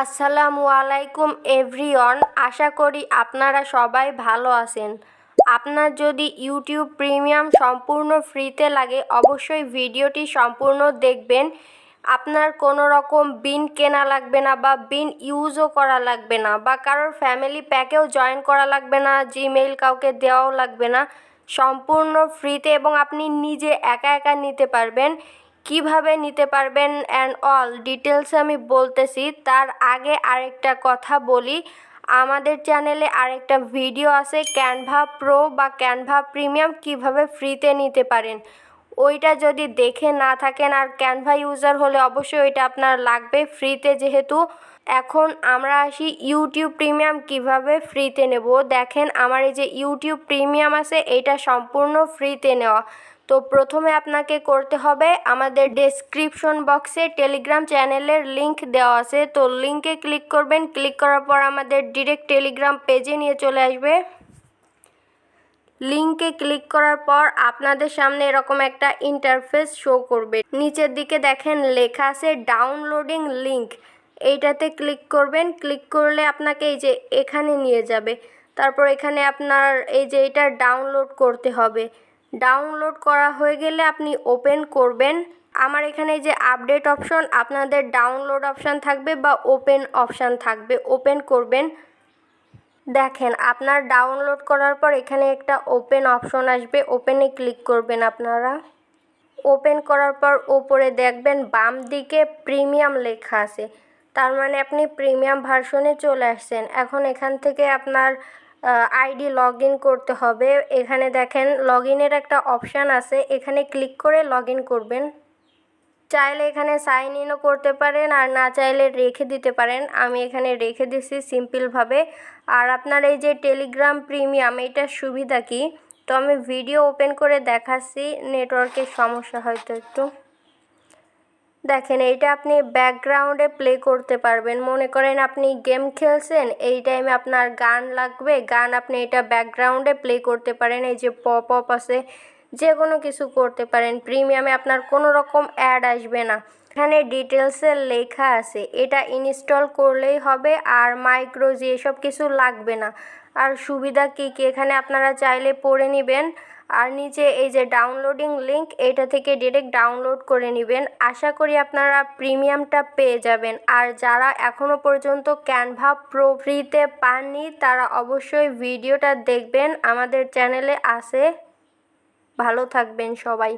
আসসালামু আলাইকুম এভরিওয়ান, আশা করি আপনারা সবাই ভালো আছেন। আপনার যদি ইউটিউব প্রিমিয়াম সম্পূর্ণ ফ্রিতে লাগে অবশ্যই ভিডিওটি সম্পূর্ণ দেখবেন। আপনার কোনো রকম বিন কেনা লাগবে না বা বিন ইউজও করা লাগবে না বা কারোর ফ্যামিলি প্যাকেও জয়েন করা লাগবে না, জিমেইল কাউকে দেওয়াও লাগবে না। সম্পূর্ণ ফ্রিতে এবং আপনি নিজে একা একা নিতে পারবেন। কিভাবে নিতে পারবেন অ্যান্ড অল ডিটেলসে আমি বলতেছি। তার আগে আরেকটা কথা বলি, আমাদের চ্যানেলে আরেকটা ভিডিও আছে ক্যানভা প্রো বা ক্যানভা প্রিমিয়াম কিভাবে ফ্রিতে নিতে পারেন। ওইটা যদি দেখে না থাকেন আর ক্যানভা ইউজার হলে অবশ্যই ওইটা আপনার লাগবে ফ্রিতে যেহেতু। এখন আমরা আসি ইউটিউব প্রিমিয়াম কিভাবে ফ্রিতে নেব। দেখেন আমার এই যে ইউটিউব প্রিমিয়াম আছে এইটা সম্পূর্ণ ফ্রিতে নেওয়া। তো প্রথমে আপনাকে করতে হবে, আমাদের ডেসক্রিপশন বক্সে টেলিগ্রাম চ্যানেলের লিংক দেওয়া আছে, তো লিংকে ক্লিক করবেন। ক্লিক করার পর আমাদের ডিরেক্ট টেলিগ্রাম পেজে নিয়ে চলে আসবে। লিংকে ক্লিক করার পর আপনাদের সামনে এরকম একটা ইন্টারফেস শো করবে। নিচের দিকে দেখেন লেখা আছে ডাউনলোডিং লিংক, এইটাতে ক্লিক করবেন। ক্লিক করলে আপনাকে এই যে এখানে নিয়ে যাবে। তারপর এখানে আপনার এই যে এটা ডাউনলোড করতে হবে। ডাউনলোড করা হয়ে গেলে আপনি ওপেন করবেন। আমার এখানে যে আপডেট অপশন, আপনাদের ডাউনলোড অপশান থাকবে বা ওপেন অপশান থাকবে, ওপেন করবেন। দেখেন আপনার ডাউনলোড করার পর এখানে একটা ওপেন অপশন আসবে, ওপেনে ক্লিক করবেন আপনারা। ওপেন করার পর ওপরে দেখবেন বাম দিকে প্রিমিয়াম লেখা আছে, তার মানে আপনি প্রিমিয়াম ভার্সনে চলে আসছেন। এখন এখান থেকে আপনার আইডি লগ ইন করতে হবে। এখানে দেখেন লগ ইনের একটা অপশান আছে, এখানে ক্লিক করে লগ ইন করবেন। চাইলে এখানে সাইন ইনও করতে পারেন আর না চাইলে রেখে দিতে পারেন। আমি এখানে রেখে দিছি সিম্পলভাবে। আর আপনার এই যে টেলিগ্রাম প্রিমিয়াম এইটার সুবিধা কি, তো আমি ভিডিও ওপেন করে দেখাচ্ছি, নেটওয়ার্কের সমস্যা হয়তো একটু। দেখেন এইটা আপনি ব্যাকগ্রাউন্ডে প্লে করতে পারবেন। মনে করেন আপনি গেম খেলছেন, এই টাইমে আপনার গান লাগবে, গান আপনি এটা ব্যাকগ্রাউন্ডে প্লে করতে পারেন। এই যে পপ আপ আছে, যে কোনো কিছু করতে পারেন। প্রিমিয়ামে আপনার কোনো রকম অ্যাড আসবে না। এখানে ডিটেলসে লেখা আছে, এটা ইনস্টল করলেই হবে আর মাইক্রো যে এসব কিছু লাগবে না। আর সুবিধা কী কী এখানে আপনারা চাইলে পড়ে নেবেন। আর নিচে এই যে ডাউনলোডিং লিংক, এইটা থেকে ডিরেক্ট ডাউনলোড করে নেবেন। আশা করি আপনারা প্রিমিয়ামটা পেয়ে যাবেন। আর যারা এখনও পর্যন্ত ক্যানভা প্রো ফ্রিতে পাননি তারা অবশ্যই ভিডিওটা দেখবেন, আমাদের চ্যানেলে আছে। ভালো থাকবেন সবাই।